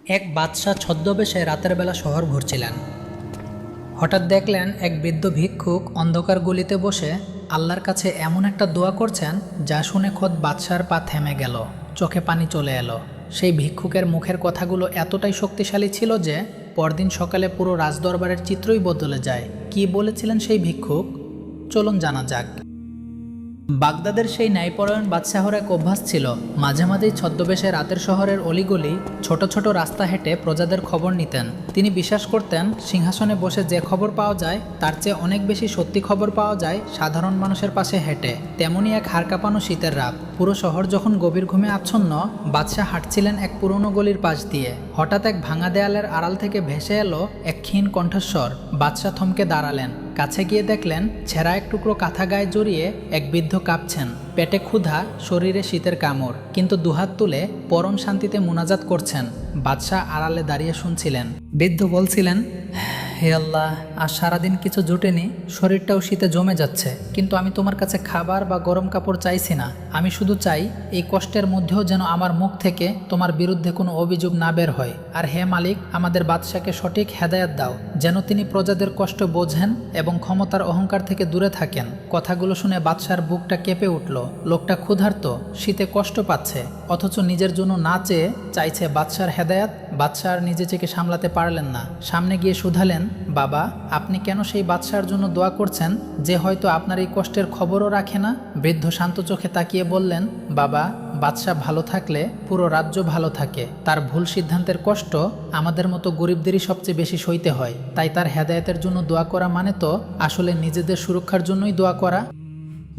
এক বাদশাহ ছদ্মবেশে রাতের বেলা শহর ঘুরছিলেন। হঠাৎ দেখলেন এক বৃদ্ধ ভিক্ষুক অন্ধকার গলিতে বসে আল্লাহর কাছে এমন একটা দোয়া করছেন যা শুনে খোদ বাদশার পা থেমে গেল, চোখে পানি চলে এলো। সেই ভিক্ষুকের মুখের কথাগুলো এতটাই শক্তিশালী ছিল যে পরদিন সকালে পুরো রাজদরবারের চিত্রই বদলে যায়। কি বলেছিলেন সেই ভিক্ষুক, চলুন জানা যাক। বাগদাদের সেই ন্যায়পরায়ণ বাদশাহর এক অভ্যাস ছিল, মাঝে মাঝেই ছদ্মবেশে রাতের শহরের অলিগলি ছোট ছোট রাস্তা হেঁটে প্রজাদের খবর নিতেন। তিনি বিশ্বাস করতেন সিংহাসনে বসে যে খবর পাওয়া যায় তার চেয়ে অনেক বেশি সত্যি খবর পাওয়া যায় সাধারণ মানুষের পাশে হেঁটে। তেমনই এক হাড় কাঁপানো শীতের রাত, পুরো শহর যখন গভীর ঘুমে আচ্ছন্ন, বাদশাহ হাঁটছিলেন এক পুরনো গলির পাশ দিয়ে। হঠাৎ এক ভাঙা দেয়ালের আড়াল থেকে ভেসে এলো এক ক্ষীণ কণ্ঠস্বর। বাদশাহ থমকে দাঁড়ালেন, কাছে গিয়ে দেখলেন ছেঁড়া এক টুকরো কাঁথা গায়ে জড়িয়ে এক বৃদ্ধ কাঁপছেন। পেটে ক্ষুধা, শরীরে শীতের কামড়, কিন্তু দুহাত তুলে পরম শান্তিতে মুনাজাত করছেন। বাদশাহ আড়ালে দাঁড়িয়ে শুনছিলেন। বৃদ্ধ বলছিলেন, হে আল্লাহ, আজ সারাদিন কিছু জুটেনি, শরীরটাও শীতে জমে যাচ্ছে, কিন্তু আমি তোমার কাছে খাবার বা গরম কাপড় চাইছি না। আমি শুধু চাই এই কষ্টের মধ্যেও যেন আমার মুখ থেকে তোমার বিরুদ্ধে কোনো অভিযোগ না বের হয়। আর হে মালিক, আমাদের বাদশাকে সঠিক হেদায়েত দাও, যেন তিনি প্রজাদের কষ্ট বোঝেন এবং ক্ষমতার অহংকার থেকে দূরে থাকেন। কথাগুলো শুনে বাদশার বুকটা কেঁপে উঠল। লোকটা ক্ষুধার্ত, শীতে কষ্ট পাচ্ছে, অথচ নিজের জন্য না চেয়ে চাইছে বাদশার হেদায়েত। বাদশাহ আর নিজে থেকে সামলাতে পারলেন না, সামনে গিয়ে শুধালেন, বাবা, আপনি কেন সেই বাদশার জন্য দোয়া করছেন যে হয়তো আপনার এই কষ্টের খবরও রাখে না? বৃদ্ধ শান্ত চোখে তাকিয়ে বললেন, বাবা, বাদশাহ ভালো থাকলে পুরো রাজ্য ভালো থাকে। তার ভুল সিদ্ধান্তের কষ্ট আমাদের মতো গরিবদেরই সবচেয়ে বেশি সইতে হয়। তাই তার হেদায়েতের জন্য দোয়া করা মানে তো আসলে নিজেদের সুরক্ষার জন্যই দোয়া করা।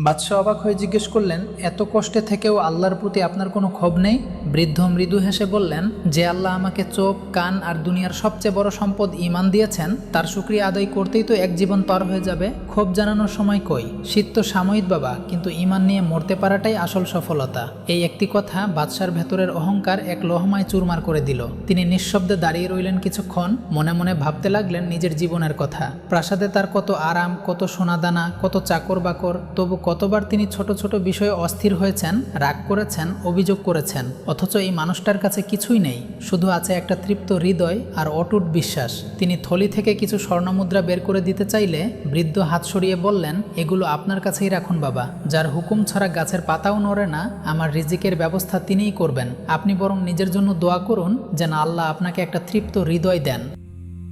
বাদশাহ অবাক হয়ে জিজ্ঞেস করলেন, এত কষ্টে থেকেও আল্লাহর প্রতি আপনার কোনো ক্ষোভ নেই? বৃদ্ধ মৃদু হেসে বললেন, যে আল্লাহ আমাকে চোখ, কান আর দুনিয়ার সবচেয়ে বড় সম্পদ ঈমান দিয়েছেন, তার শুকরিয়া আদায় করতেই তো এক জীবন পার হয়ে যাবে। ক্ষোভ জানানোর সময় কই? শীত তো সাময়িক বাবা, কিন্তু ঈমান নিয়ে মরতে পারাটাই আসল সফলতা। এই একটি কথা বাদশার ভেতরের অহংকার এক লহমায় চুরমার করে দিল। তিনি নিঃশব্দে দাঁড়িয়ে রইলেন কিছুক্ষণ, মনে মনে ভাবতে লাগলেন নিজের জীবনের কথা। প্রাসাদে তার কত আরাম, কত সোনাদানা, কত চাকর বাকর, তবু কতবার তিনি ছোট ছোট বিষয়ে অস্থির হয়েছেন, রাগ করেছেন, অভিযোগ করেছেন। অথচ এই মানুষটার কাছে কিছুই নেই, শুধু আছে একটা তৃপ্ত হৃদয় আর অটুট বিশ্বাস। তিনি থলি থেকে কিছু স্বর্ণমুদ্রা বের করে দিতে চাইলে বৃদ্ধ হাত সরিয়ে বললেন, এগুলো আপনার কাছেই রাখুন বাবা। যার হুকুম ছাড়া গাছের পাতাও নড়ে না, আমার রিজিকের ব্যবস্থা তিনিই করবেন। আপনি বরং নিজের জন্য দোয়া করুন যেন আল্লাহ আপনাকে একটা তৃপ্ত হৃদয় দেন।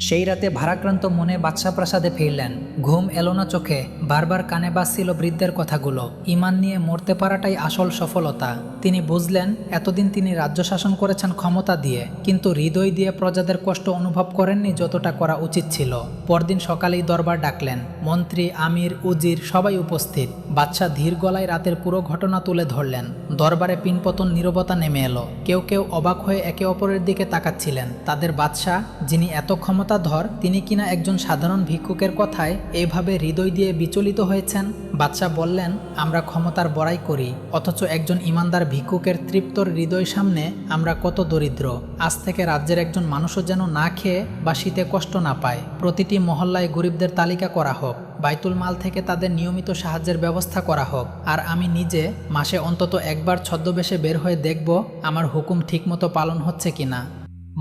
সেই রাতে ভারাক্রান্ত মনে বাদশাহ প্রাসাদে ফিরলেন। ঘুম এলো না চোখে, বারবার কানে বাজছিল বৃদ্ধের কথাগুলো। ঈমান নিয়ে মরতে পারাটাই আসল সফলতা। তিনি বুঝলেন, এতদিন তিনি রাজ্য শাসন করেছেন ক্ষমতা দিয়ে, কিন্তু হৃদয় দিয়ে প্রজাদের কষ্ট অনুভব করেননি যতটা করা উচিত ছিল। পরদিন সকালেই দরবার ডাকলেন। মন্ত্রী, আমির, উজির সবাই উপস্থিত। বাদশাহ ধীর গলায় রাতের পুরো ঘটনা তুলে ধরলেন। দরবারে পিনপতন নীরবতা নেমে এলো। কেউ কেউ অবাক হয়ে একে অপরের দিকে তাকাচ্ছিলেন। তাদের বাদশাহ, যিনি এত ক্ষমতাধর, তিনি কিনা একজন সাধারণ ভিক্ষুকের কথায় এইভাবে হৃদয় দিয়ে বিচলিত হয়েছেন। বাদশাহ বললেন, আমরা ক্ষমতার বড়াই করি, অথচ একজন ইমানদার ভিক্ষুকের তৃপ্তর হৃদয় সামনে আমরা কত দরিদ্র। আজ থেকে রাজ্যের একজন মানুষও যেন না খেয়ে বা শীতে কষ্ট না পায়। প্রতিটি মহল্লায় গরিবদের তালিকা করা হোক, বাইতুল মাল থেকে তাদের নিয়মিত সাহায্যের ব্যবস্থা করা হোক। আর আমি নিজে মাসে অন্তত একবার ছদ্মবেশে বের হয়ে দেখব আমার হুকুম ঠিকমতো পালন হচ্ছে কিনা।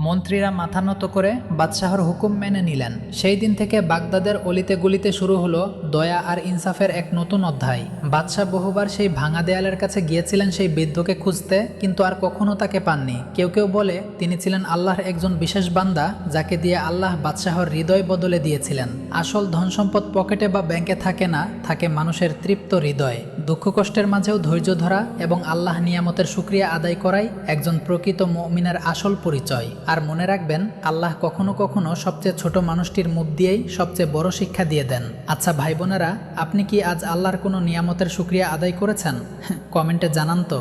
মন্ত্রীরা মাথা নত করে বাদশাহর হুকুম মেনে নিলেন। সেই দিন থেকে বাগদাদের অলিতে গলিতে শুরু হলো দয়া আর ইনসাফের এক নতুন অধ্যায়। বাদশাহ বহুবার সেই ভাঙা দেয়ালের কাছে গিয়েছিলেন সেই বৃদ্ধকে খুঁজতে, কিন্তু আর কখনো তাকে পাননি। কেউ কেউ বলে তিনি ছিলেন আল্লাহর একজন বিশেষ বান্দা, যাকে দিয়ে আল্লাহ বাদশাহর হৃদয় বদলে দিয়েছিলেন। আসল ধন সম্পদ পকেটে বা ব্যাংকে থাকে না, থাকে মানুষের তৃপ্ত হৃদয়। দুঃখ কষ্টের মাঝেও ধৈর্য ধরা এবং আল্লাহ নিয়ামতের শুকরিয়া আদায় করাই একজন প্রকৃত মুমিনের আসল পরিচয়। আর মনে রাখবেন, আল্লাহ কখনো কখনো সবচেয়ে ছোট মানুষটির মুখ দিয়েই সবচেয়ে বড় শিক্ষা দিয়ে দেন। আচ্ছা ভাই বোনেরা, আপনি কি আজ আল্লাহর কোনো নিয়ামতের শুকরিয়া আদায় করেছেন? কমেন্টে জানান তো।